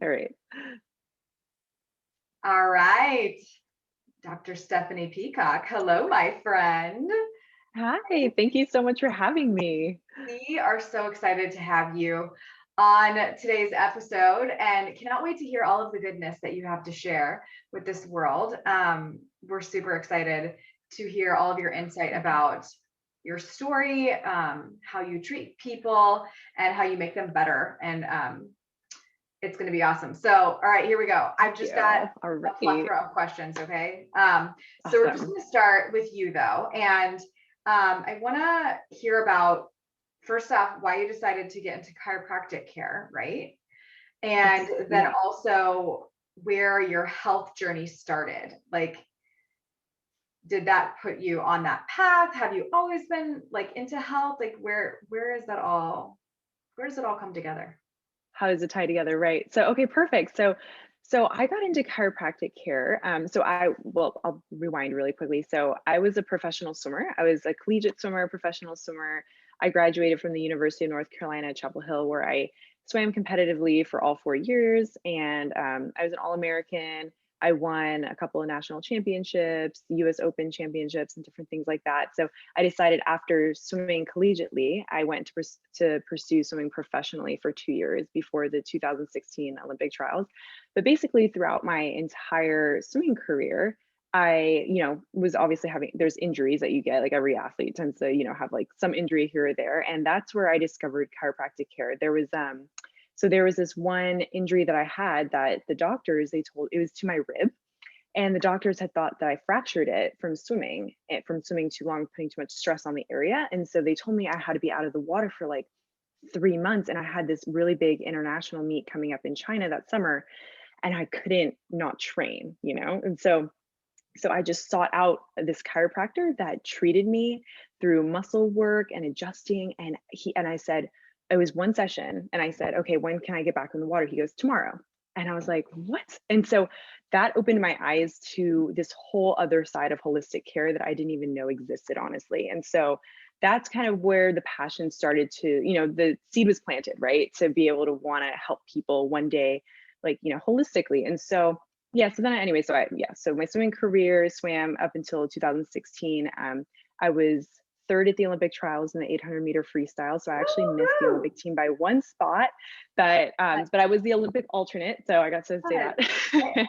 All right. All right. Dr. Stephanie Peacock. Hello, my friend. Hi, thank you so much for having me. We are so excited to have you on today's episode and cannot wait to hear all of the goodness that you have to share with this world. We're super excited to hear all of your insight about your story, how you treat people, and how you make them better. And it's going to be awesome. So, all right, here we go. I've just got Yeah. All a right. plethora of questions. Okay. So we're just Awesome. going to start with you though. And I want to hear about, first off, why you decided to get into chiropractic care, right? And Yes. then Yeah. also where your health journey started. Like, did that put you on that path? Have you always been like into health? Like where is that all, where does it all come together? How does it tie together? Right. So, okay, perfect. So I got into chiropractic care. Well, I'll rewind really quickly. So I was a professional swimmer. I was a collegiate swimmer, professional swimmer. I graduated from the University of North Carolina at Chapel Hill, where I swam competitively for all 4 years. And I was an All-American. I won a couple of national championships, US Open championships, and different things like that. So I decided after swimming collegiately, I went to pursue swimming professionally for 2 years before the 2016 Olympic trials. But basically, throughout my entire swimming career, I, was obviously there's injuries that you get, like every athlete tends to, have like some injury here or there. And that's where I discovered chiropractic care. There was this one injury that I had that the doctors, they told it was to my rib, and the doctors had thought that I fractured it from swimming too long, putting too much stress on the area. And so they told me I had to be out of the water for like 3 months. And I had this really big international meet coming up in China that summer, and I couldn't not train. And so I just sought out this chiropractor that treated me through muscle work and adjusting. And I said, it was one session, and I said, okay, when can I get back in the water? He goes, tomorrow. And I was like, what? And so that opened my eyes to this whole other side of holistic care that I didn't even know existed, honestly. And so that's kind of where the passion started the seed was planted, right? To be able to want to help people one day, like, holistically. And so yeah, so then anyway, so my swimming career swam up until 2016. I was third at the Olympic trials in the 800-meter freestyle, so I actually missed the Woo! Olympic team by one spot, but I was the Olympic alternate, so I got to say Yes. that.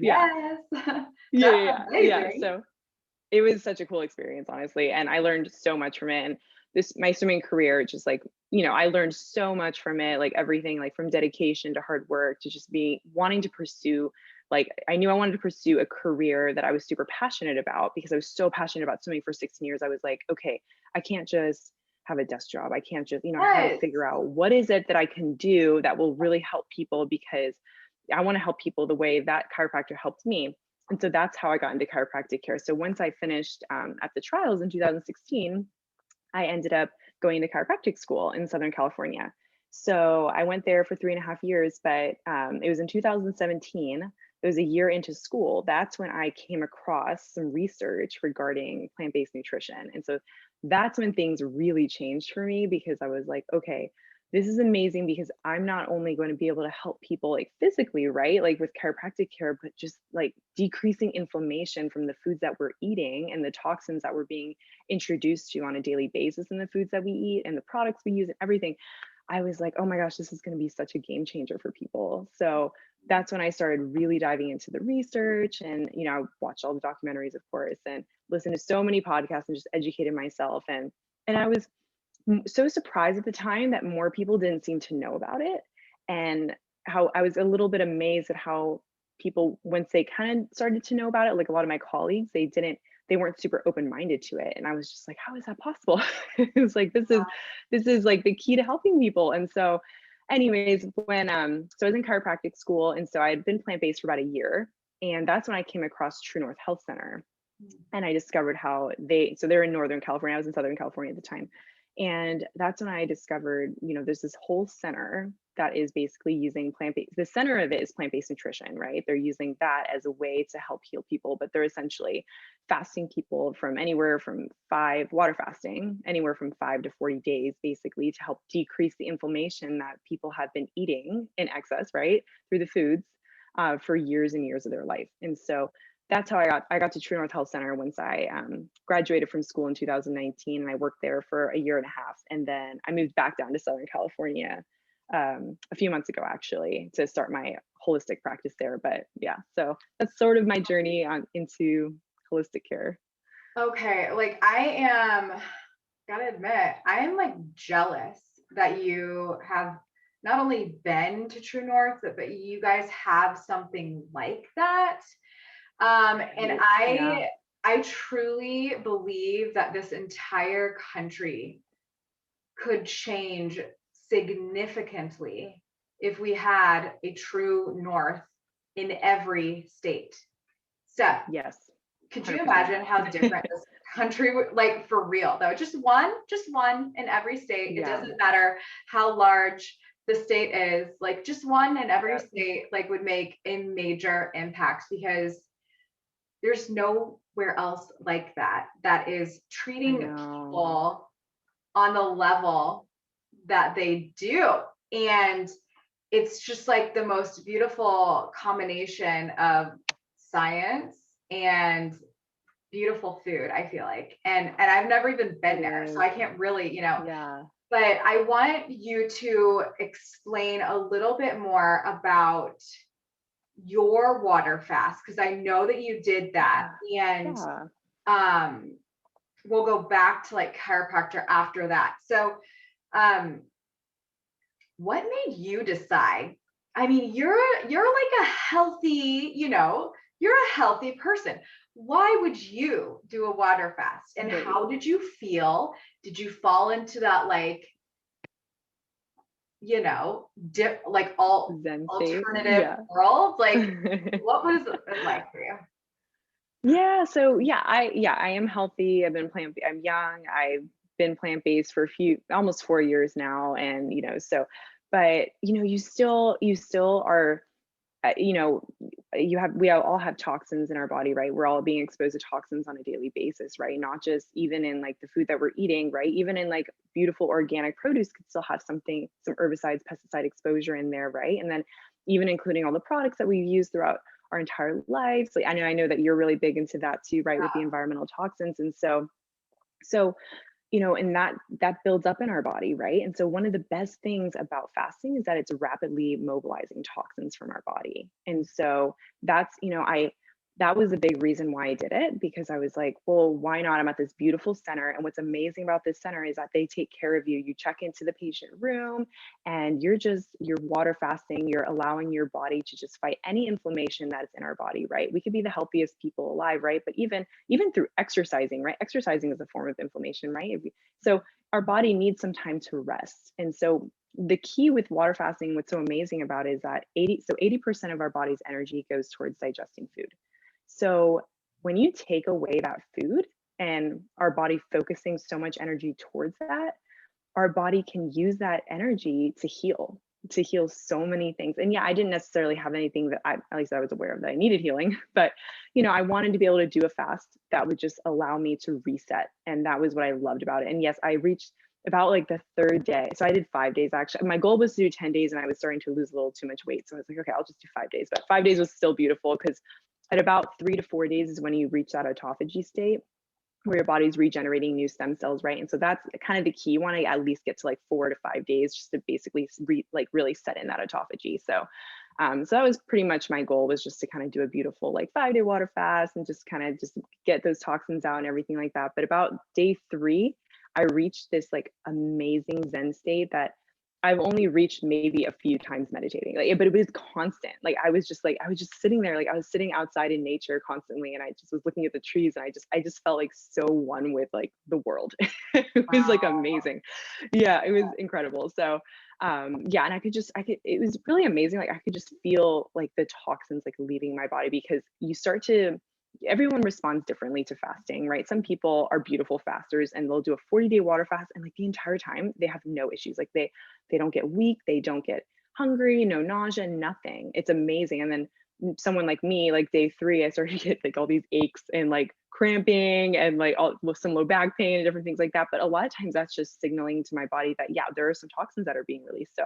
Yeah, Yes. yeah, That's yeah, yeah. amazing. So it was such a cool experience, honestly, and I learned so much from it. And my swimming career, just like, I learned so much from it, like everything, like from dedication to hard work to just be wanting to pursue, like, I knew I wanted to pursue a career that I was super passionate about, because I was so passionate about swimming for 16 years. I was like, okay, I can't just have a desk job. I can't just, I had to Yes. figure out what is it that I can do that will really help people, because I want to help people the way that chiropractor helped me. And so that's how I got into chiropractic care. So once I finished at the trials in 2016, I ended up going to chiropractic school in Southern California. So I went there for 3.5 years, but it was in 2017. It was a year into school. That's when I came across some research regarding plant-based nutrition. And so that's when things really changed for me, because I was like, okay, this is amazing, because I'm not only going to be able to help people like physically, right? Like with chiropractic care, but just like decreasing inflammation from the foods that we're eating and the toxins that we're being introduced to on a daily basis in the foods that we eat and the products we use and everything. I was like, oh my gosh, this is going to be such a game changer for people. So that's when I started really diving into the research, and, I watched all the documentaries, of course, and listened to so many podcasts and just educated myself. And I was so surprised at the time that more people didn't seem to know about it, and how I was a little bit amazed at how people, once they kind of started to know about it, like a lot of my colleagues, they weren't super open-minded to it. And I was just like, how is that possible? It was like, this is like the key to helping people. And so anyways, so I was in chiropractic school, and so I had been plant-based for about a year, and that's when I came across TrueNorth Health Center. And I discovered how they're in Northern California. I was in Southern California at the time. And that's when I discovered, there's this whole center that is basically using plant-based, the center of it is plant-based nutrition, right? They're using that as a way to help heal people, but they're essentially fasting people from anywhere from water fasting, anywhere from 5 to 40 days, basically to help decrease the inflammation that people have been eating in excess, right? Through the foods for years and years of their life. And so that's how I got to TrueNorth Health Center once I graduated from school in 2019, and I worked there for a year and a half. And then I moved back down to Southern California a few months ago, actually, to start my holistic practice there. But yeah, so that's sort of my journey into holistic care. Okay, like gotta admit, I am like jealous that you have not only been to True North, but you guys have something like that. And Yeah. I truly believe that this entire country could change significantly if we had a True North in every state. So, Yes. could you 100%. imagine how different this country would, like, for real though? Just one in every state. It Yeah. doesn't matter how large the state is, like just one in every Yep. state, like would make a major impact, because there's nowhere else like that is I treating know. people on the level that they do. And it's just like the most beautiful combination of science and beautiful food, I feel like. And I've never even been It there, so is. I can't really, Yeah. but I want you to explain a little bit more about your water fast, because I know that you did that. And Yeah. um we'll go back to like chiropractor after that. So um what made you decide? I mean, you're like a healthy, you're a healthy person. Why would you do a water fast? And Right. how did you feel? Did you fall into that, like, like all Zen state. alternative Yeah. world? Like, what was it like for you? Yeah, so I am healthy. I'm young. I've been plant-based for almost 4 years now. And but you still are, you know, we all have toxins in our body, right? We're all being exposed to toxins on a daily basis, right? Not just even in like the food that we're eating, right? Even in like beautiful organic produce could still have some herbicides, pesticide exposure in there, right? And then even including all the products that we've used throughout our entire lives. Like I know that you're really big into that too, right? With the environmental toxins. And so and that builds up in our body, right? And so one of the best things about fasting is that it's rapidly mobilizing toxins from our body. And so that was a big reason why I did it, because I was like, well, why not? I'm at this beautiful center, and what's amazing about this center is that they take care of you. You check into the patient room, and you're water fasting. You're allowing your body to just fight any inflammation that's in our body, right? We could be the healthiest people alive, right? But even through exercising, right? Exercising is a form of inflammation, right? So our body needs some time to rest. And so the key with water fasting, what's so amazing about it is that 80% of our body's energy goes towards digesting food. So when you take away that food and our body focusing so much energy towards that, our body can use that energy to heal so many things. And yeah, I didn't necessarily have anything that at least I was aware of that I needed healing, but I wanted to be able to do a fast that would just allow me to reset. And that was what I loved about it. And yes, I reached about like the third day. So I did 5 days actually. My goal was to do 10 days, and I was starting to lose a little too much weight. So I was like, okay, I'll just do 5 days. But 5 days was still beautiful, because at about 3 to 4 days is when you reach that autophagy state where your body's regenerating new stem cells, right? And so that's kind of the key. You want to at least get to like 4 to 5 days just to basically really set in that autophagy. So that was pretty much my goal, was just to kind of do a beautiful like 5-day water fast and just kind of just get those toxins out and everything like that. But about day 3, I reached this like amazing Zen state that I've only reached maybe a few times meditating, but it was constant. I was just sitting there, like I was sitting outside in nature constantly, and I just was looking at the trees, and I just felt like so one with like the world. It was like Wow. amazing. Yeah, it was incredible. So yeah, and it was really amazing. Like I could just feel like the toxins like leaving my body, because everyone responds differently to fasting, right? Some people are beautiful fasters and they'll do a 40-day water fast, and like the entire time they have no issues. Like they don't get weak, they don't get hungry, no nausea, nothing. It's amazing. And then someone like me, like day 3, I started to get like all these aches and like cramping and like all with some low back pain and different things like that. But a lot of times that's just signaling to my body that, yeah, there are some toxins that are being released. So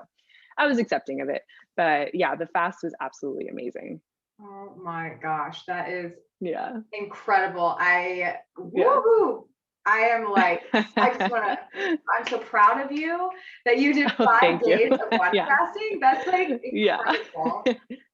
I was accepting of it. But yeah, the fast was absolutely amazing. Oh my gosh, that is Yeah. incredible. Yeah. Woohoo. I am like, I just want to, I'm so proud of you that you did Oh, 5 thank you. days of water Yeah. fasting. That's like Yeah. incredible.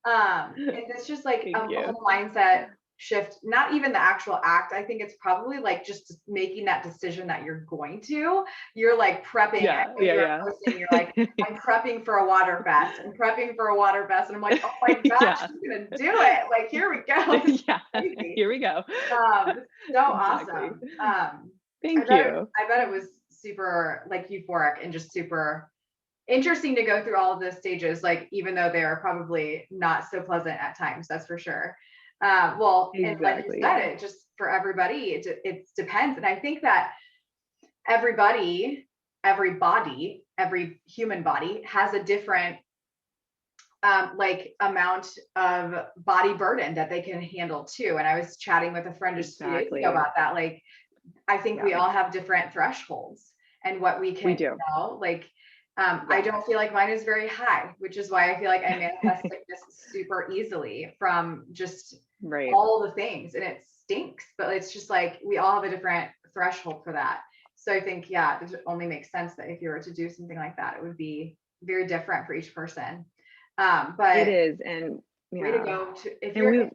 And it's just like Thank a you. whole mindset shift, not even the actual act. I think it's probably like just making that decision that you're going to. You're like prepping. I Yeah. know you were Yeah. posting, you're like, I'm prepping for a water fast. I'm prepping for a water fast. And I'm like, oh my gosh, Yeah. she's gonna do it. Like, here we go. This is Yeah. crazy. Here we go. So Exactly. awesome. Thank you. I bet it was super like euphoric and just super interesting to go through all of those stages, like even though they are probably not so pleasant at times, that's for sure. Well, and like you Exactly. said, Yeah. it just for everybody, it depends. And I think that everybody, every human body has a different like amount of body burden that they can handle too. And I was chatting with a friend just 2 days ago Exactly. about that. Like, I think we Yeah. all have different thresholds and what we We can, do. like, Yeah. I don't feel like mine is very high, which is why I feel like I manifest sickness super easily from just Right. all the things. And it stinks, but it's just like we all have a different threshold for that. So I think, yeah, it only makes sense that if you were to do something like that, it would be very different for each person. It But is. And way to yeah. go to And we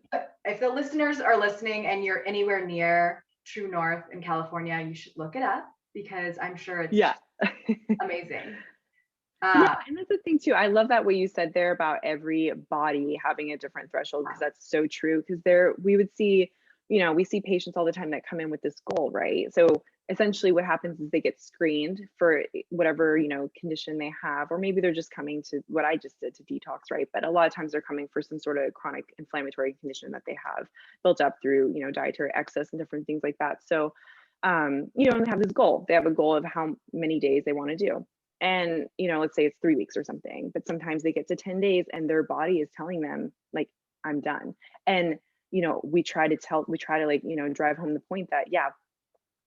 if the listeners are listening and you're anywhere near True North in California, you should look it up because I'm sure it's yeah. just amazing. Yeah, and that's the thing too. I love that what you said there about every body having a different threshold because that's so true. Because there we would see, we see patients all the time that come in with this goal, right? So essentially what happens is they get screened for whatever, condition they have, or maybe they're just coming to what I just did to detox, right? But a lot of times they're coming for some sort of chronic inflammatory condition that they have built up through, dietary excess and different things like that. So and they have this goal. They have a goal of how many days they want to do. And, let's say it's 3 weeks or something, but sometimes they get to 10 days and their body is telling them, like, I'm done. And, we try to like, drive home the point that, yeah,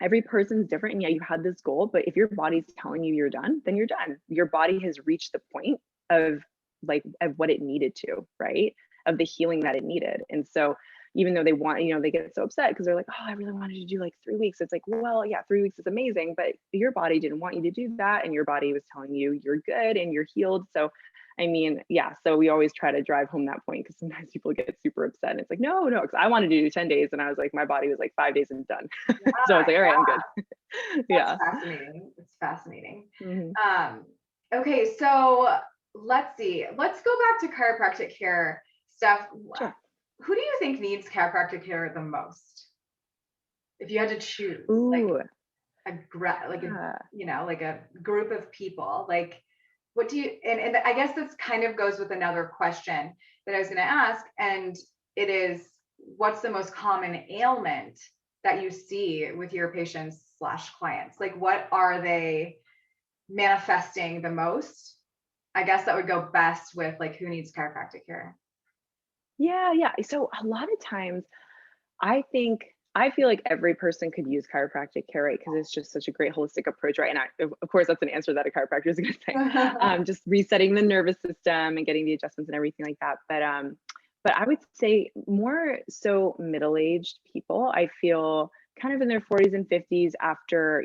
every person's different. And yeah, you had this goal, but if your body's telling you you're done, then you're done. Your body has reached the point of of what it needed to, right? Of the healing that it needed. And so even though they want, they get so upset because they're like, oh, I really wanted to do like 3 weeks. It's like, well, yeah, 3 weeks is amazing, but your body didn't want you to do that. And your body was telling you you're good and you're healed. So, I mean, yeah, so we always try to drive home that point because sometimes people get super upset and it's like, no, because I wanted to do 10 days. And I was like, my body was like 5 days and done. So I was like, all right, I'm good. That's Yeah. fascinating. It's fascinating. Mhm. Okay, so let's see. Let's go back to chiropractic care stuff. Sure. Who do you think needs chiropractic care the most? If you had to choose, like Ooh. like a Yeah. like a group of people, like what do you and I guess this kind of goes with another question that I was going to ask, and it is, what's the most common ailment that you see with your patients slash clients? Like, what are they manifesting the most? I guess that would go best with like who needs chiropractic care. Yeah. Yeah. So a lot of times I feel like every person could use chiropractic care, right? Because it's just such a great holistic approach, right? And of course, that's an answer that a chiropractor is going to say. Just resetting the nervous system and getting the adjustments and everything like that. But I would say more so middle-aged people. I feel kind of in their 40s and 50s after,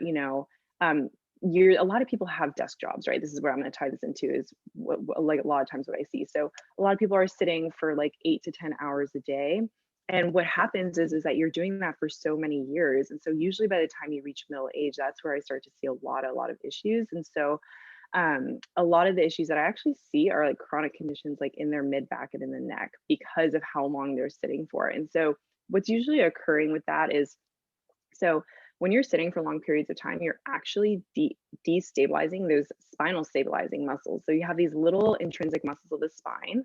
you're a lot of people have desk jobs, right? This is where I'm going to tie this into is like a lot of times what I see. So a lot of people are sitting for like 8 to 10 hours a day, and what happens is that you're doing that for so many years. And so usually by the time you reach middle age, that's where I start to see a lot of issues. And so a lot of the issues that I actually see are like chronic conditions like in their mid back and in the neck because of how long they're sitting for. And so what's usually occurring with that is, so when you're sitting for long periods of time, you're actually destabilizing those spinal stabilizing muscles. So you have these little intrinsic muscles of the spine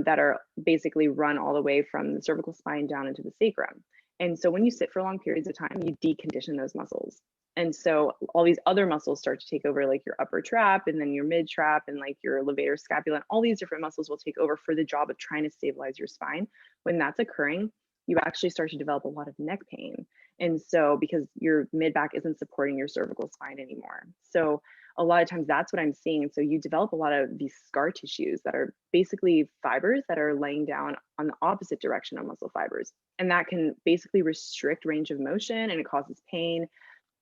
that are basically run all the way from the cervical spine down into the sacrum. And so when you sit for long periods of time, you decondition those muscles. And so all these other muscles start to take over, like your upper trap and then your mid trap and like your levator scapula, and all these different muscles will take over for the job of trying to stabilize your spine. When that's occurring, you actually start to develop a lot of neck pain. And so because your mid back isn't supporting your cervical spine anymore. So a lot of times that's what I'm seeing. And so you develop a lot of these scar tissues that are basically fibers that are laying down on the opposite direction of muscle fibers. And that can basically restrict range of motion, and it causes pain.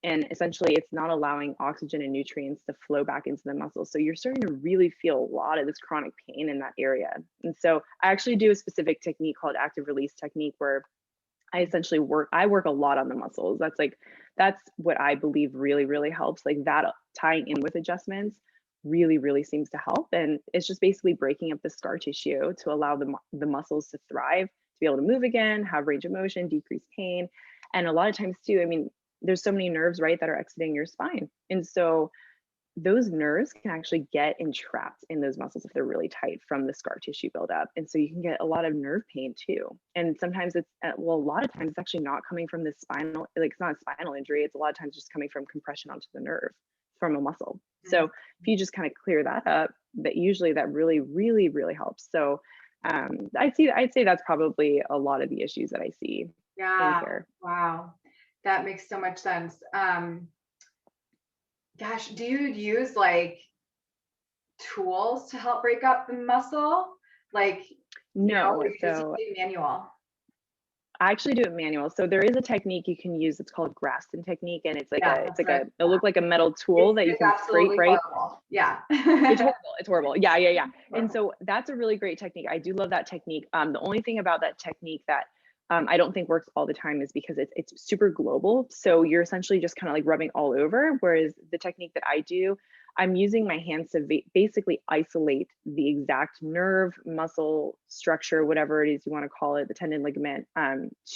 And essentially it's not allowing oxygen and nutrients to flow back into the muscle. So you're starting to really feel a lot of this chronic pain in that area. And so I actually do a specific technique called active release technique, where I essentially work a lot on the muscles. That's what I believe really, really helps. Like that tying in with adjustments really, really seems to help. And it's just basically breaking up the scar tissue to allow the muscles to thrive, to be able to move again, have range of motion, decrease pain. And a lot of times too, I mean, there's so many nerves, right, that are exiting your spine. And so those nerves can actually get entrapped in those muscles if they're really tight from the scar tissue buildup. And so you can get a lot of nerve pain too. And sometimes it's, well, a lot of times it's actually not coming from the spinal, like it's not a spinal injury. It's a lot of times just coming from compression onto the nerve from a muscle. So if you just kind of clear that up, that usually that really, really, really helps. So I'd say that's probably a lot of the issues that I see in care. Wow. That makes so much sense. Gosh, do you use like tools to help break up the muscle? Like, no, so manual. I actually do it manual. So there is a technique you can use. It's called Graston technique, and it's like it'll look like a metal tool that you can scrape, right? Horrible. Yeah. It's horrible. It's horrible. Yeah. And so that's a really great technique. I do love that technique. The only thing about that technique that I don't think works all the time is because it's super global. So you're essentially just kind of like rubbing all over. Whereas the technique that I do, I'm using my hands to basically isolate the exact nerve, muscle, structure, whatever it is you want to call it, the tendon, ligament,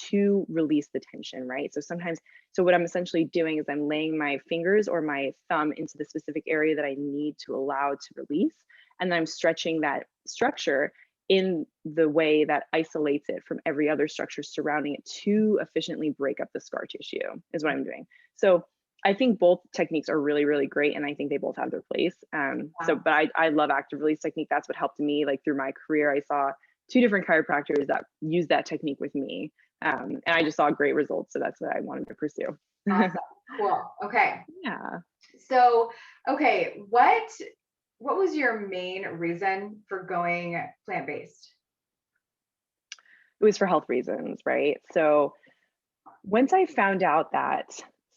to release the tension, right? So what I'm essentially doing is I'm laying my fingers or my thumb into the specific area that I need to allow to release. And then I'm stretching that structure in the way that isolates it from every other structure surrounding it to efficiently break up the scar tissue is what I'm doing. So I think both techniques are really, really great. And I think they both have their place. But I love active release technique. That's what helped me, like through my career. I saw 2 different chiropractors that used that technique with me. And I just saw great results. So that's what I wanted to pursue. Awesome. Cool. Okay. Yeah. So, okay. What was your main reason for going plant-based? It was for health reasons, right? So once I found out that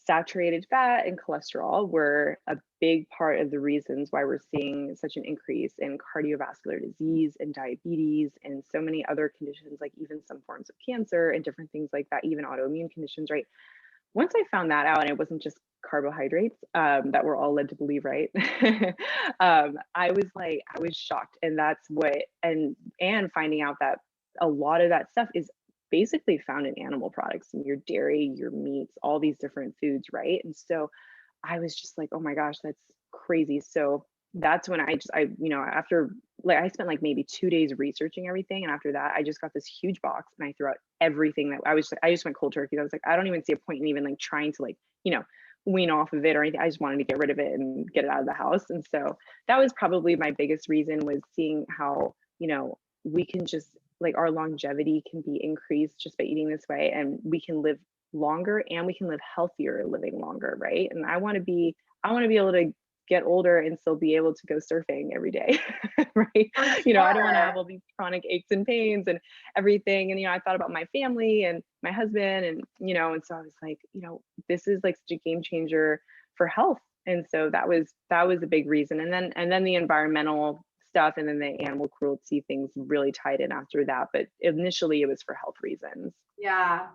saturated fat and cholesterol were a big part of the reasons why we're seeing such an increase in cardiovascular disease and diabetes and so many other conditions, like even some forms of cancer and different things like that, even autoimmune conditions, right? Once I found that out, and it wasn't just carbohydrates that we're all led to believe, right? I was shocked. And that's what, and finding out that a lot of that stuff is basically found in animal products, in your dairy, your meats, all these different foods, right? And so I was just like, oh my gosh, that's crazy. So that's when after like I spent like maybe 2 days researching everything. And after that, I just got this huge box and I threw out everything that I just went cold turkey. I was like, I don't even see a point in even like trying to like, wean off of it or anything. I just wanted to get rid of it and get it out of the house. And so that was probably my biggest reason, was seeing how, we can just like our longevity can be increased just by eating this way, and we can live longer and we can live healthier living longer, right? And I want to be able to get older and still be able to go surfing every day, right? Sure. I don't want to have all these chronic aches and pains and everything. And I thought about my family and my husband, and and so I was like, this is like such a game changer for health. And so that was a big reason. And then the environmental stuff and then the animal cruelty things really tied in after that. But initially it was for health reasons. Yeah.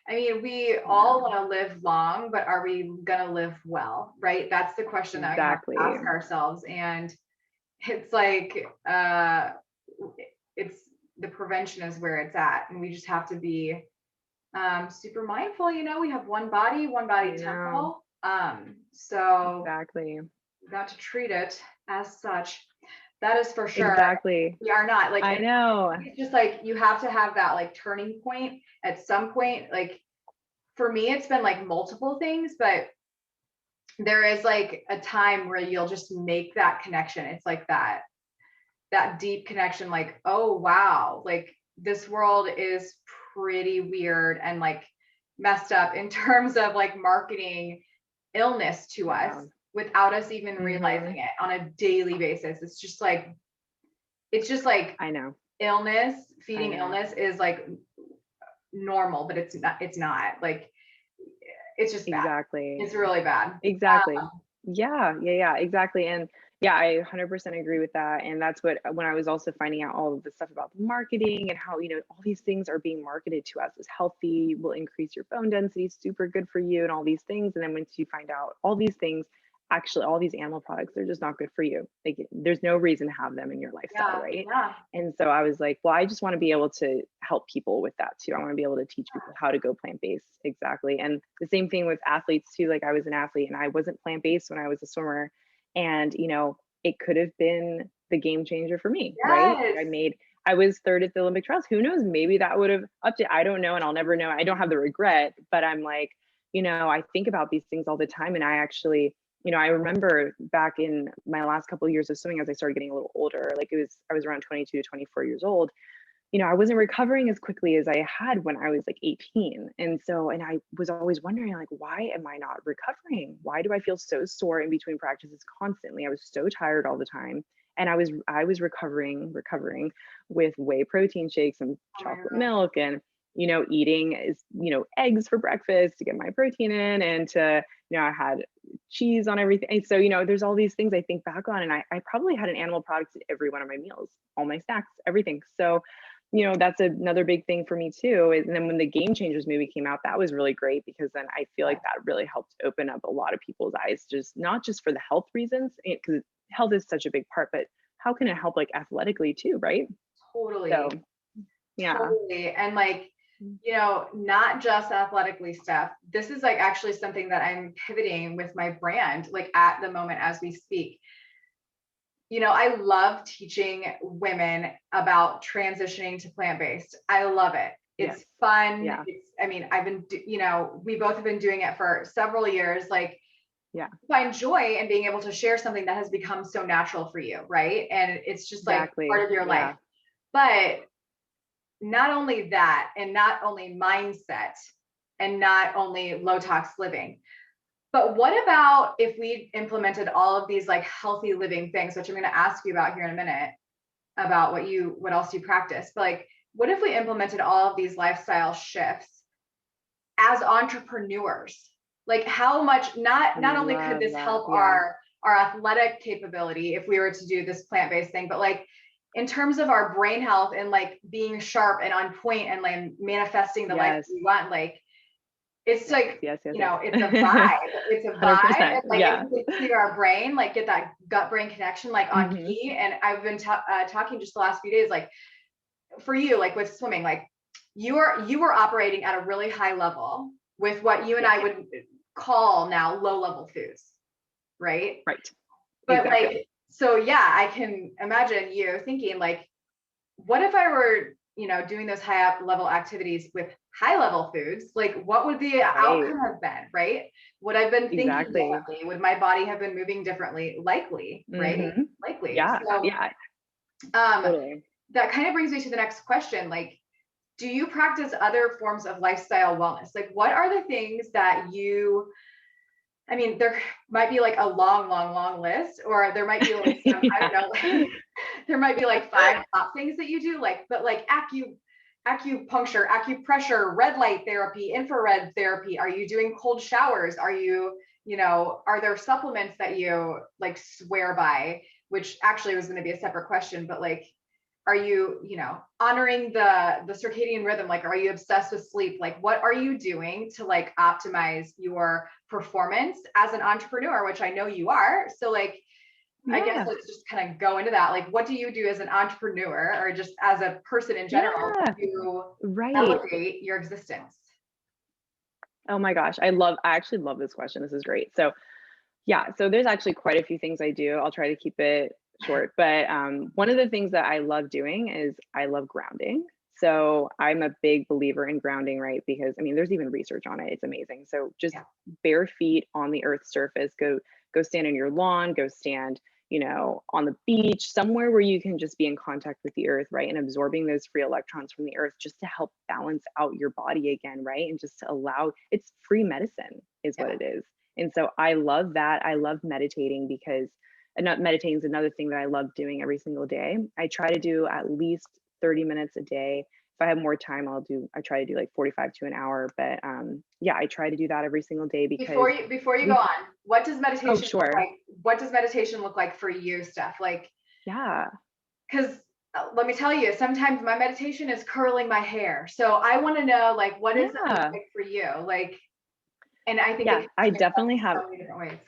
I mean, we all want to live long, but are we going to live well? Right? That's the question that we have to ask ourselves. And it's like, it's the prevention is where it's at. And we just have to be super mindful. We have one body temple. So exactly, we got to treat it as such. That is for sure. Exactly. We are not like, I know. It's just like, you have to have that like turning point at some point. Like for me, it's been like multiple things, but there is like a time where you'll just make that connection. It's like that deep connection, like, oh wow, like this world is pretty weird and like messed up in terms of like marketing illness to us without us even realizing it on a daily basis. It's just like I know illness, feeding illness is like normal, but it's not like, it's just bad. exactly. It's really bad. Exactly. Yeah, exactly. And yeah, I 100% agree with that. And that's what, when I was also finding out all of the stuff about the marketing and how, all these things are being marketed to us as healthy, will increase your bone density, super good for you, and all these things. And then once you find out all these things, actually, all these animal products, they're just not good for you. Like, there's no reason to have them in your lifestyle, right? Yeah. And so I was like, well, I just want to be able to help people with that too. I want to be able to teach people how to go plant-based. Exactly. And the same thing with athletes too. Like, I was an athlete and I wasn't plant-based when I was a swimmer. And, it could have been the game changer for me, right? I was third at the Olympic trials. Who knows? Maybe that would have upped it. I don't know. And I'll never know. I don't have the regret, but I'm like, I think about these things all the time. And I actually, I remember back in my last couple of years of swimming, as I started getting a little older, like I was around 22 to 24 years old, I wasn't recovering as quickly as I had when I was like 18. And I was always wondering, like, why am I not recovering? Why do I feel so sore in between practices constantly? I was so tired all the time. And I was recovering with whey protein shakes and chocolate milk and, eating eggs for breakfast to get my protein in, and I had cheese on everything. And so, there's all these things I think back on, and I probably had an animal product in every one of my meals, all my snacks, everything. So, that's another big thing for me too. And then when the Game Changers movie came out, that was really great, because then I feel like that really helped open up a lot of people's eyes, just not just for the health reasons, because health is such a big part, but how can it help like athletically too, right? Totally. So, yeah. Totally. And like, not just athletically stuff. This is like actually something that I'm pivoting with my brand, like at the moment as we speak. I love teaching women about transitioning to plant-based. I love it. It's fun. Yeah. I've been, we both have been doing it for several years. Like, find joy in being able to share something that has become so natural for you. Right. And it's just like part of your life. But not only that, and not only mindset, and not only low tox living, but what about if we implemented all of these like healthy living things, which I'm going to ask you about here in a minute, about what else you practice. But like, what if we implemented all of these lifestyle shifts as entrepreneurs? Like, how much, not only could this help our athletic capability if we were to do this plant-based thing, but like in terms of our brain health and like being sharp and on point and like manifesting the life we want, like, it's like, it's a vibe. It's a vibe. And like, if we can clear our brain, like get that gut brain connection, like on key. And I've been talking just the last few days, like for you, like with swimming, like you were operating at a really high level with what you and I would call now low level foods. Right. Right. But like, so I can imagine you thinking like, what if I were, doing those high level activities with high level foods? Like, what would the outcome have been? Right. Would I've been thinking differently? Would my body have been moving differently? Likely. Right. Likely. Yeah. So, Totally. That kind of brings me to the next question. Like, do you practice other forms of lifestyle wellness? Like, what are the things that there might be like a long list, or there might be like some, I don't know, like, there might be like 5 top things that you do, like, but like acupuncture, acupressure, red light therapy, infrared therapy. Are you doing cold showers? Are you, are there supplements that you like swear by, which actually was going to be a separate question, but like, are you, honoring the circadian rhythm? Like, are you obsessed with sleep? Like, what are you doing to like optimize your performance as an entrepreneur, which I know you are. So like, I guess let's just kind of go into that. Like, what do you do as an entrepreneur, or just as a person in general, to elevate your existence? Oh my gosh. I actually love this question. This is great. So so there's actually quite a few things I do. I'll try to keep it short, but one of the things that I love doing is I love grounding. So I'm a big believer in grounding, right? Because I mean, there's even research on it. It's amazing. So just Yeah. bare feet on the earth's surface, go stand on your lawn, go stand, on the beach, somewhere where you can just be in contact with the earth, right? And absorbing those free electrons from the earth just to help balance out your body again, right? And just to allow it's free medicine is what Yeah. it is. And so I love that. I love meditating because and not meditating is another thing that I love doing every single day. I try to do at least 30 minutes a day. If I have more time, I try to do like 45 to an hour. But yeah, I try to do that every single day because Before you go on, what does oh, meditation look sure. like? What does meditation look like for you, Steph? Like, Yeah. because let me tell you, sometimes my meditation is curling my hair. So I want to know, like, what does it look Yeah. like for you? Like, and I think it Yeah. can I show up definitely in have so many different ways.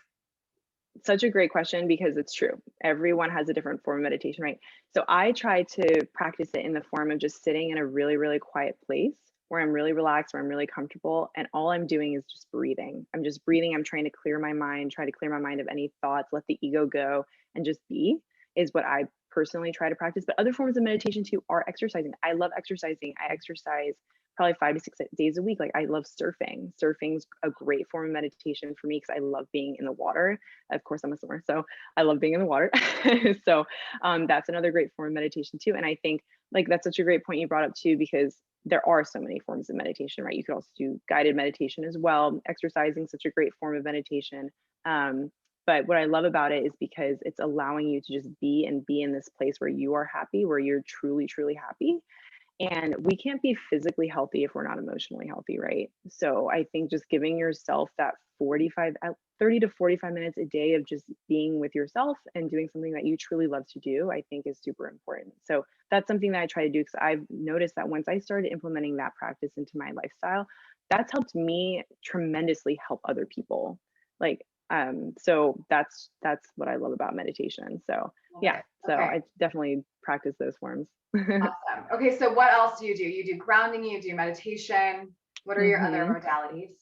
such a great question because it's true. Everyone has a different form of meditation, right? So I try to practice it in the form of just sitting in a really, really quiet place where I'm really relaxed, where I'm really comfortable. And all I'm doing is just breathing. I'm just breathing. I'm trying to clear my mind, try to clear my mind of any thoughts, let the ego go, and just be is what I personally try to practice. But other forms of meditation too are exercising. I love exercising. I exercise probably 5 to 6 days a week. Like I love surfing. Surfing's a great form of meditation for me because I love being in the water. Of course, I'm a swimmer, so I love being in the water. So that's another great form of meditation too. And I think like that's such a great point you brought up too, because there are so many forms of meditation, right? You could also do guided meditation as well. Exercising, such a great form of meditation. But what I love about it is because it's allowing you to just be and be in this place where you are happy, where you're truly, truly happy. And we can't be physically healthy if we're not emotionally healthy, right? So I think just giving yourself that 30 to 45 minutes a day of just being with yourself and doing something that you truly love to do, I think is super important. So that's something that I try to do because I've noticed that once I started implementing that practice into my lifestyle, that's helped me tremendously help other people. Like, so that's what I love about meditation. So Love yeah, it. so Okay. I definitely practice those forms. Awesome. Okay. So what else do? You do grounding, you do meditation. What are your other hmm modalities?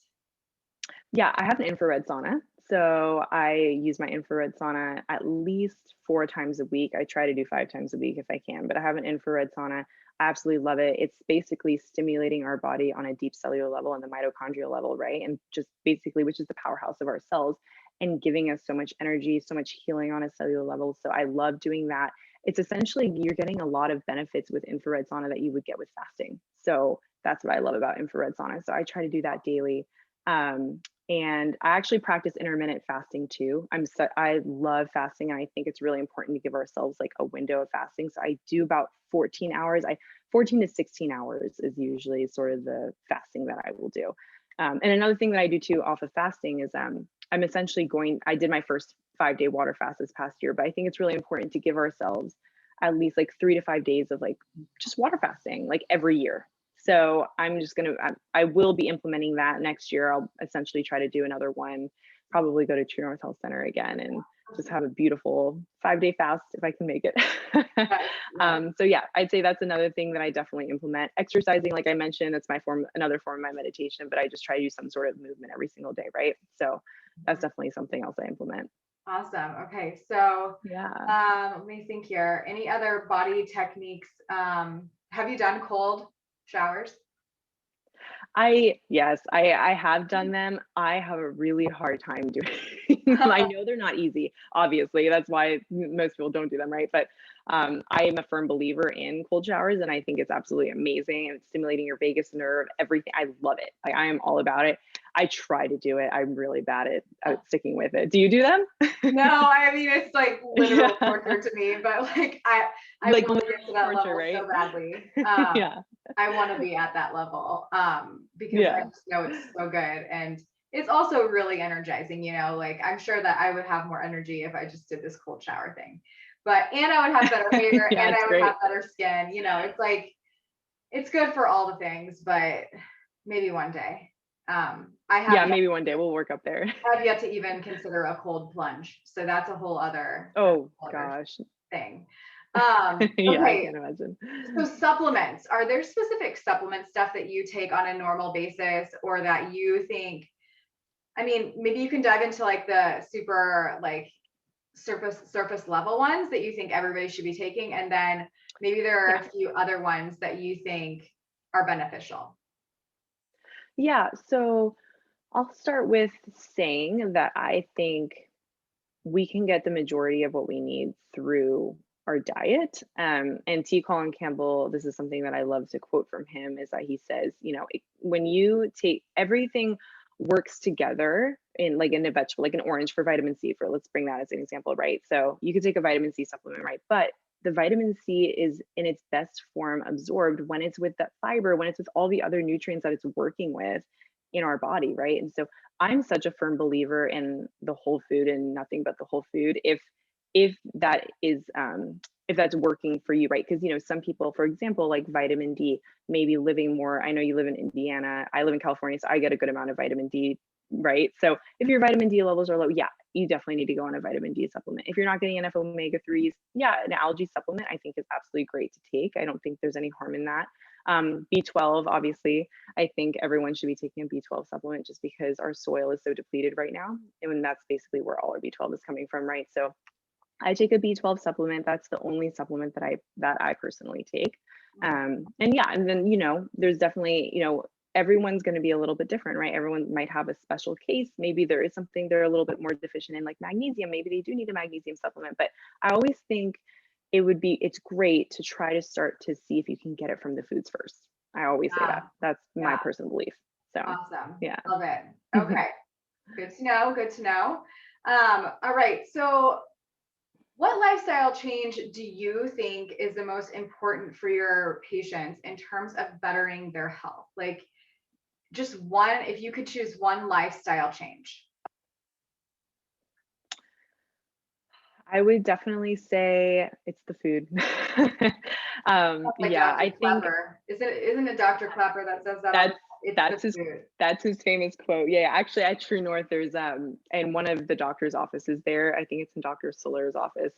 Yeah, I have an infrared sauna. So I use my infrared sauna at least 4 times a week. I try to do 5 times a week if I can, but I have an infrared sauna. I absolutely love it. It's basically stimulating our body on a deep cellular level and the mitochondrial level, right? And just basically, which is the powerhouse of our cells, and giving us so much energy, so much healing on a cellular level. So I love doing that. It's essentially you're getting a lot of benefits with infrared sauna that you would get with fasting. So that's what I love about infrared sauna. So I try to do that daily. Um, and I actually practice intermittent fasting too. I love fasting, and I think it's really important to give ourselves like a window of fasting. So I do about 14 hours. 14 to 16 hours is usually sort of the fasting that I will do. And another thing that I do too off of fasting is I'm essentially I did my first 5-day water fast this past year, but I think it's really important to give ourselves at least like 3 to 5 days of like just water fasting like every year. So I'm just I will be implementing that next year. I'll essentially try to do another one, probably go to TrueNorth Health Center again and just have a beautiful 5-day fast if I can make it. Yes, yes. So yeah, I'd say that's another thing that I definitely implement. Exercising, like I mentioned, that's another form of my meditation, but I just try to do some sort of movement every single day, right? So that's definitely something else I implement. Awesome. Okay. So Yeah. let me think here. Any other body techniques? Have you done cold showers? Yes, I have done them. I have a really hard time doing them. I know they're not easy, obviously. That's why most people don't do them, right? But I am a firm believer in cold showers, and I think it's absolutely amazing and stimulating your vagus nerve, everything. I love it. Like I am all about it. I try to do it. I'm really bad at sticking with it. Do you do them? No, I mean it's like Yeah, literal torture to me, but like I like want to get to literal that torture, level right? so badly. Yeah, I want to be at that level because I yeah. just know it's so good and it's also really energizing, like I'm sure that I would have more energy if I just did this cold shower thing. And I would have better hair Yeah, and it's I would great. have better skin, it's like it's good for all the things, but maybe one day. I Yeah, have maybe one day we'll work up there. I've yet to even consider a cold plunge. So that's a whole other Oh gosh. thing. Yeah, I Okay. can't imagine. So supplements, are there specific supplement stuff that you take on a normal basis or that you think, I mean, maybe you can dive into like the super like surface level ones that you think everybody should be taking. And then maybe there are Yeah. a few other ones that you think are beneficial. Yeah. So I'll start with saying that I think we can get the majority of what we need through our diet. And T. Colin Campbell, this is something that I love to quote from him, is that he says, when you take everything works together in a vegetable, like an orange for vitamin C, for let's bring that as an example, right? So you could take a vitamin C supplement, right? But the vitamin C is in its best form absorbed when it's with that fiber, when it's with all the other nutrients that it's working with in our body, right? And so I'm such a firm believer in the whole food and nothing but the whole food. If that is if that's working for you, right? Because some people, for example, like vitamin D, maybe living more. I know you live in Indiana. I live in California, so I get a good amount of vitamin D, right? So if your vitamin D levels are low, yeah, you definitely need to go on a vitamin D supplement. If you're not getting enough omega 3s, yeah, an algae supplement I think is absolutely great to take. I don't think there's any harm in that. B12, obviously, I think everyone should be taking a B12 supplement just because our soil is so depleted right now. And that's basically where all our B12 is coming from, right? So I take a B12 supplement. That's the only supplement that I personally take. And yeah, and then there's definitely everyone's going to be a little bit different, right? Everyone might have a special case. Maybe there is something they're a little bit more deficient in, like magnesium. Maybe they do need a magnesium supplement. But I always think it's great to try to start to see if you can get it from the foods first. I always say Yeah. that. That's my Yeah. personal belief. So Awesome. yeah. Love it. Okay. Good to know. Good to know. All right. So what lifestyle change do you think is the most important for your patients in terms of bettering their health? Like just one, if you could choose one lifestyle change. I would definitely say it's the food. Like Yeah, Dr. I think Clapper. Isn't it Dr. Clapper that says that on that's it's the that's his food? that's his famous quote. Yeah, actually at TrueNorth there's in one of the doctor's offices there, I think it's in Dr. Soler's office.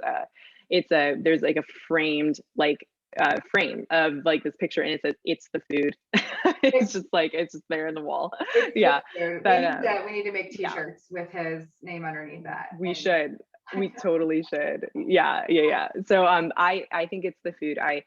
There's like a framed frame of like this picture and it says it's the food. It's just there in the wall. It's the Yeah. food. But We need to make yeah, t-shirts with his name underneath that. we And should. We totally should. Yeah, yeah, yeah. So I think it's the food. I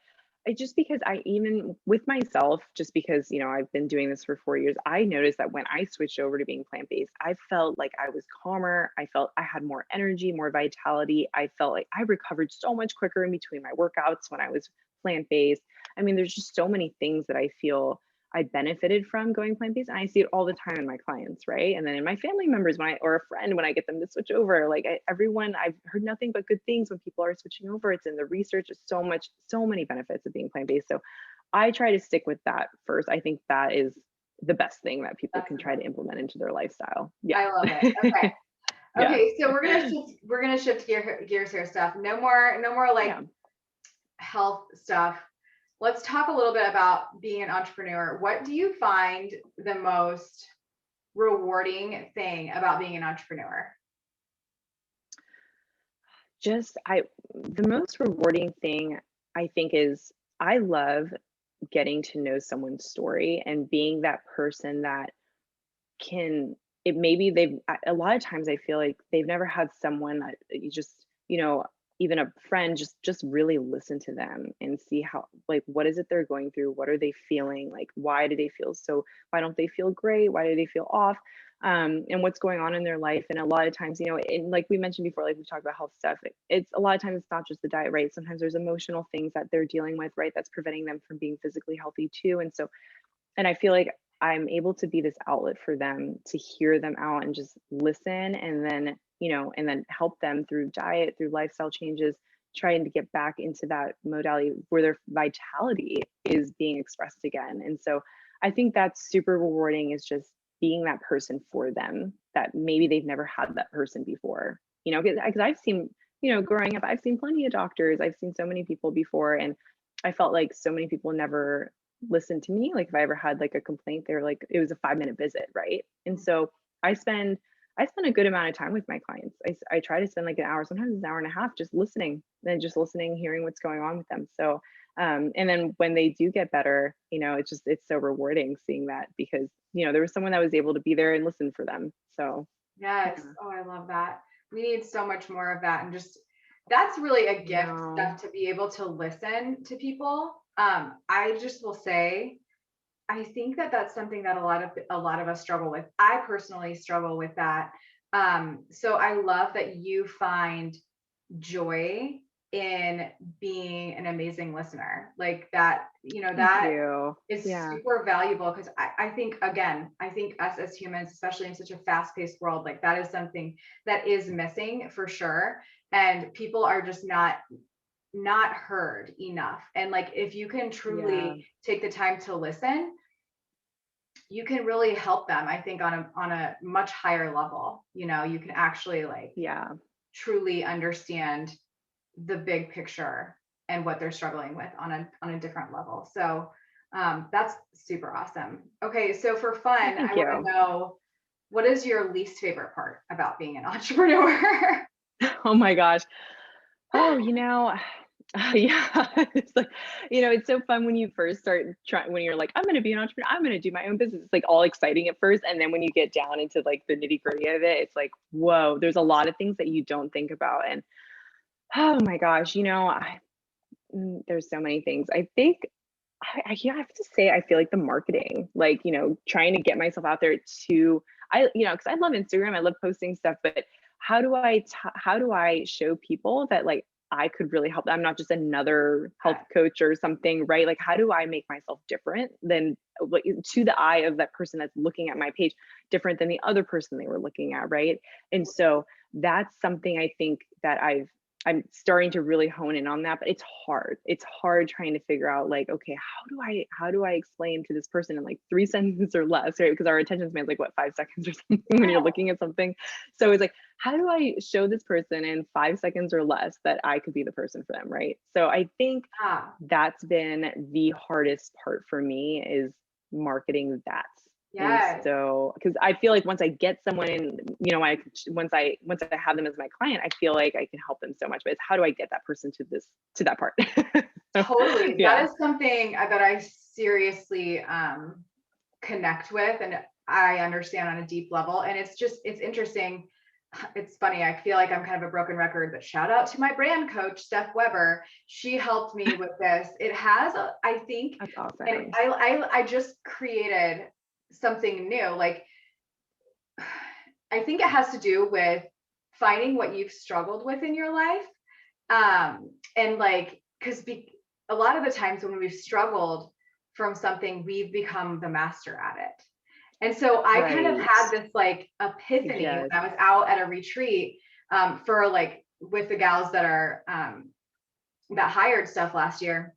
just because I even with myself, just because I've been doing this for 4 years, I noticed that when I switched over to being plant-based, I felt like I was calmer. I felt I had more energy, more vitality. I felt like I recovered so much quicker in between my workouts when I was plant-based. I mean, there's just so many things that I feel I benefited from going plant-based, and I see it all the time in my clients, right? And then in my family members, or a friend, when I get them to switch over, like everyone, I've heard nothing but good things when people are switching over. It's in the research. There's so many benefits of being plant-based. So I try to stick with that first. I think that is the best thing that people that's can the try best. to implement into their lifestyle. Yeah. I love it. Okay. Yeah. Okay, so we're gonna shift gears here, stuff. No more like Yeah. health stuff. Let's talk a little bit about being an entrepreneur. What do you find the most rewarding thing about being an entrepreneur? The most rewarding thing I think is I love getting to know someone's story and being that person that can it maybe they've a lot of times I feel like they've never had someone that you just even a friend just really listen to them and see how like what is it they're going through, what are they feeling, like why don't they feel great, why do they feel off, and what's going on in their life. And a lot of times and like we mentioned before, like we talked about health stuff, it's a lot of times it's not just the diet, right? Sometimes there's emotional things that they're dealing with, right, that's preventing them from being physically healthy too. And I feel like I'm able to be this outlet for them to hear them out and just listen, and then help them through diet, through lifestyle changes, trying to get back into that modality where their vitality is being expressed again. And so I think that's super rewarding, is just being that person for them that maybe they've never had that person before. Because I've seen, growing up, I've seen plenty of doctors, I've seen so many people before, and I felt like so many people never listen to me. Like if I ever had like a complaint, they were like, it was a 5-minute visit, right? And so I spend I spend a good amount of time with my clients. I try to spend like an hour, sometimes an hour and a half, just listening, hearing what's going on with them. So and then when they do get better, it's so rewarding seeing that, because there was someone that was able to be there and listen for them. So Yes. yeah. Oh, I love that. We need so much more of that. And just that's really a gift, No. Steph, to be able to listen to people. I just will say, I think that that's something that a lot of us struggle with. I personally struggle with that. So I love that you find joy in being an amazing listener, like that, Thank that you. is Yeah. super valuable, because I think, again, I think us as humans, especially in such a fast-paced world, like that is something that is missing for sure. And people are just not heard enough. And like, if you can Yeah. truly take the time to listen, you can really help them, I think, on a much higher level. You can actually like Yeah. truly understand the big picture and what they're struggling with on a different level. So that's super awesome. Okay, so for fun, Thank I want you. to know, what is your least favorite part about being an entrepreneur? Oh my gosh. Oh, yeah, it's like, it's so fun when you first start trying, when you're like, I'm going to be an entrepreneur, I'm going to do my own business. It's like all exciting at first. And then when you get down into like the nitty gritty of it, it's like, whoa, there's a lot of things that you don't think about. And oh my gosh, there's so many things. I think yeah, I have to say, I feel like the marketing, like, trying to get myself out there because I love Instagram, I love posting stuff, but how do I show people that like I could really help them? I'm not just another health coach or something, right? Like, how do I make myself different than what to the eye of that person that's looking at my page, different than the other person they were looking at, right? And so that's something I think that I'm starting to really hone in on that, but it's hard. It's hard trying to figure out like, okay, how do I explain to this person in like 3 sentences or less, right? Because our attention span is like what, 5 seconds or something when you're looking at something. So it's like, how do I show this person in 5 seconds or less that I could be the person for them, right? So I think Ah, that's been the hardest part for me is marketing that. And yes. so, because I feel like once I get someone in, once I have them as my client, I feel like I can help them so much. But it's how do I get that person to that part? So, Totally. yeah. That is something that I seriously connect with, and I understand on a deep level. And it's interesting. It's funny. I feel like I'm kind of a broken record, but shout out to my brand coach, Steph Weber. She helped me with this. It has, I think, That's and awesome. I just created something new. Like, I think it has to do with finding what you've struggled with in your life. And like, because a lot of the times when we've struggled from something, we've become the master at it. And so I kind of Right. had this like epiphany when Yes. I was out at a retreat, for like with the gals that hired stuff last year.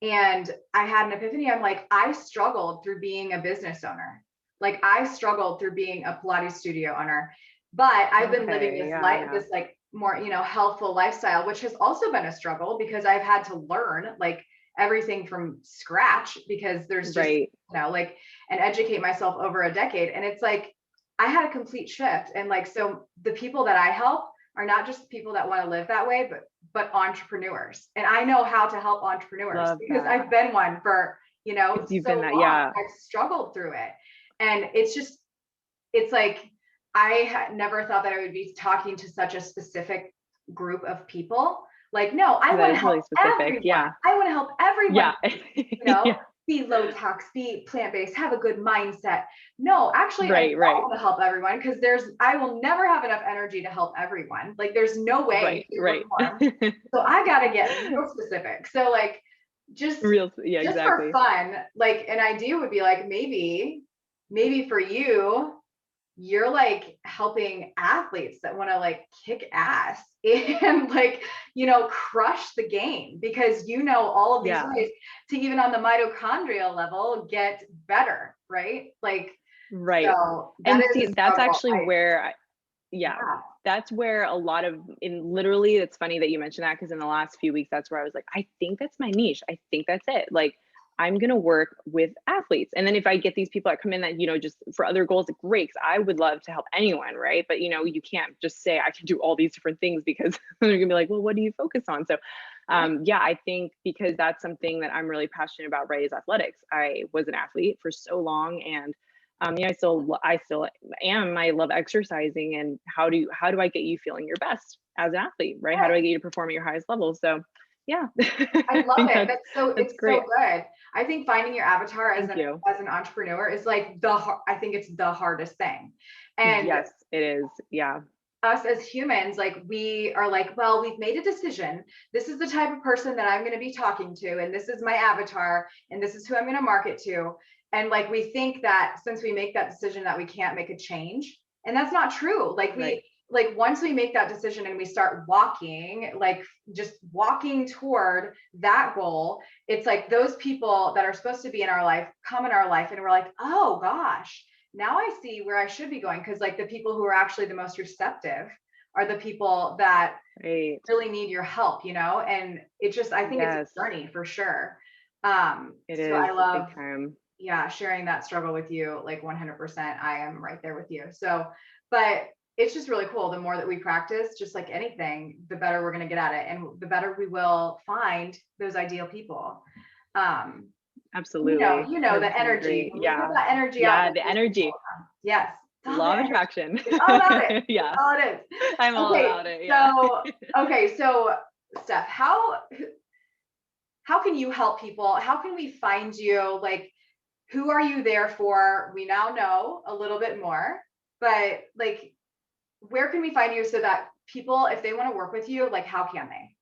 And I had an epiphany. I'm like, I struggled through being a business owner. Like, I struggled through being a Pilates studio owner, but I've been living Okay. this Yeah. life, Yeah. this like more, healthful lifestyle, which has also been a struggle because I've had to learn like everything from scratch, because there's just, Right. like, and educate myself over a decade. And it's like, I had a complete shift. And like, so the people that I help are not just people that want to live that way, but entrepreneurs. And I know how to help entrepreneurs Love because that. I've been one for, Because you've so been that. long. Yeah. I've struggled through it. And it's like, I had never thought that I would be talking to such a specific group of people. Like, no, I That want to is help really specific. everyone. Yeah. I want to help everyone, Yeah. Yeah. be low tox, be plant-based, have a good mindset. No, actually, I Right. don't Right. want to help everyone, because I will never have enough energy to help everyone. Like, there's no way Right. to Right. perform. So I got to get real specific. So like, just Yeah, just for exactly. fun, like an idea would be like, maybe for you, you're like helping athletes that want to like kick ass and like, crush the game, because all of these Yeah. ways to, even on the mitochondrial level, get better, right? Like, Right. so that And is a see, that's struggle. actually where yeah, Yeah, that's where a lot of in literally, it's funny that you mentioned that because in the last few weeks, that's where I was like, I think that's my niche. I think that's it. Like, I'm gonna work with athletes. And then if I get these people that come in that, just for other goals, great, 'cause I would love to help anyone, right? But you can't just say I can do all these different things because they're gonna be like, well, what do you focus on? So right. yeah, I think because that's something that I'm really passionate about, right, is athletics. I was an athlete for so long, and I still am. I love exercising, and how do I get you feeling your best as an athlete, right? How do I get you to perform at your highest level? So yeah, I I love think it. that's It's so great. good. I think finding your avatar as Thank you. an entrepreneur is like I think it's the hardest thing. And Yes, it is. Yeah. us as humans, like we are like, well, we've made a decision. This is the type of person that I'm going to be talking to, and this is my avatar, and this is who I'm going to market to. And like we think that since we make that decision that we can't make a change. And that's not true. Right. Like once we make that decision and we start walking, like just walking toward that goal, it's like those people that are supposed to be in our life come in our life and we're like, oh gosh, now I see where I should be going. Cause like the people who are actually the most receptive are the people that Right. really need your help, And it just, I think it's Yes, a journey for sure. it So is I love, big time. yeah, sharing that struggle with you, like 100%. I am right there with you. So, but it's just really cool. The more that we practice, just like anything, the better we're going to get at it and the better we will find those ideal people. Um, Absolutely. the energy. 100% agree. When we put Yeah. that energy out, Yeah, there, the those people energy. come. Yes. It's all the Law of energy. attraction. It's all about it. It's Yeah. all it is. I'm all Okay. about it. Yeah. So, Steph, how can you help people? How can we find you? Like, who are you there for? We now know a little bit more, but like, where can we find you so that people, if they want to work with you, like, how can they?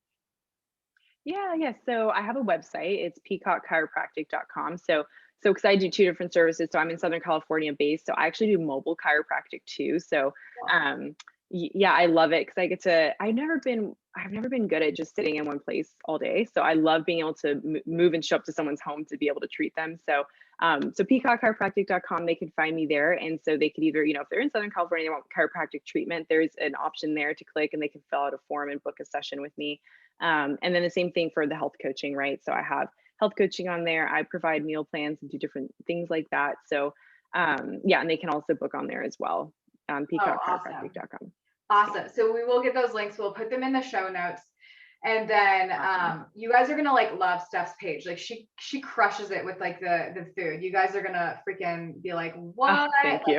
Yeah. So I have a website. It's peacockchiropractic.com. So because I do two different services. So I'm in Southern California based. So I actually do mobile chiropractic too. So um yeah, I love it because I get to I've never been good at just sitting in one place all day. So I love being able to move and show up to someone's home to be able to treat them. So peacockchiropractic.com, they can find me there. And so they could either, if they're in Southern California, they want chiropractic treatment, there's an option there to click and they can fill out a form and book a session with me. And then the same thing for the health coaching, right? So I have health coaching on there. I provide meal plans and do different things like that. So yeah, and they can also book on there as well on Oh, awesome. peacockchiropractic.com. Awesome. So we will get those links. We'll put them in the show notes. And then Awesome. you guys are gonna like love Steph's page. Like she crushes it with like the food. You guys are gonna freaking be like, Oh, what? thank Like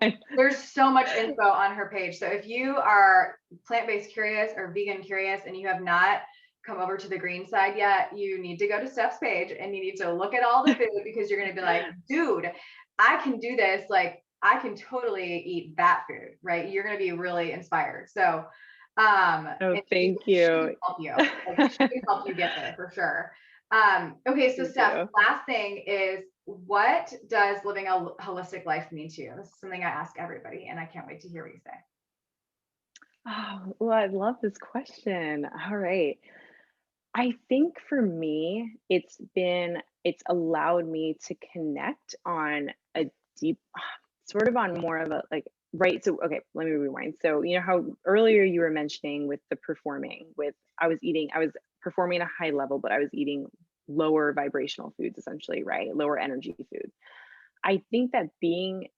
you. there's so much info on her page. So if you are plant-based curious or vegan curious and you have not come over to the green side yet, you need to go to Steph's page and you need to look at all the food because you're gonna be like, dude, I can do this. Like I can totally eat that food, right? You're gonna be really inspired. So Oh, and thank she can you. help you. Like she can help you get there for sure. Okay, so Thank Steph, you. last thing is what does living a holistic life mean to you? This is something I ask everybody, and I can't wait to hear what you say. Oh, well, I love this question. All right. I think for me, it's allowed me to connect on a deep, sort of on more of a like, right. So, okay, let me rewind. So, you know how earlier you were mentioning with the performing, I was performing at a high level, but I was eating lower vibrational foods, essentially, right? Lower energy foods. I think that being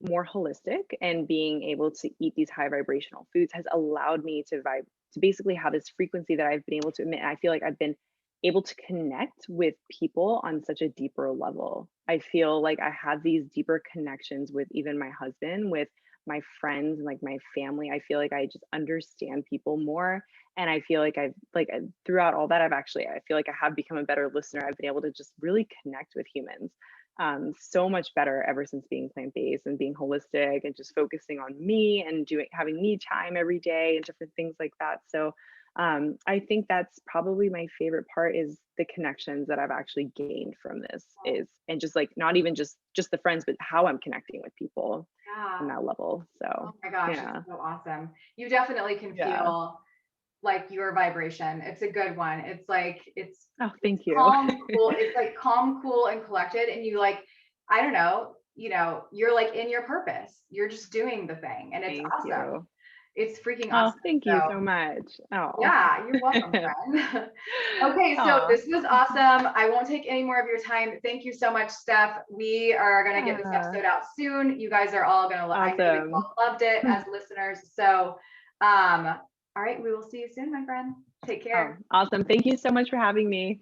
more holistic and being able to eat these high vibrational foods has allowed me to vibe to basically have this frequency that I've been able to emit. I feel like I've been able to connect with people on such a deeper level. I feel like I have these deeper connections with even my husband, with my friends and like my family. I feel like I just understand people more. And I feel like throughout all that, I feel like I have become a better listener. I've been able to just really connect with humans so much better ever since being plant-based and being holistic and just focusing on me and having me time every day and different things like that. So I think that's probably my favorite part is the connections that I've actually gained from this is and just like not even just the friends, but how I'm connecting with people on Yeah. that level. Oh So my gosh, yeah. it's so awesome. You definitely can Yeah. feel like your vibration. It's a good one. It's like Oh, it's thank you. calm, cool. It's like calm, cool, and collected. And you like, I don't know, you're like in your purpose. You're just doing the thing, and it's Thank awesome. you. It's freaking Oh, awesome. thank you So so much. Oh. yeah, you're welcome, friend. Okay, so Oh. this was awesome. I won't take any more of your time. Thank you so much, Steph. We are gonna get this Yeah. episode out soon. You guys are all gonna, I know you've Awesome. all loved it as listeners. So, all right, we will see you soon, my friend. Take Oh, care. awesome. Thank you so much for having me.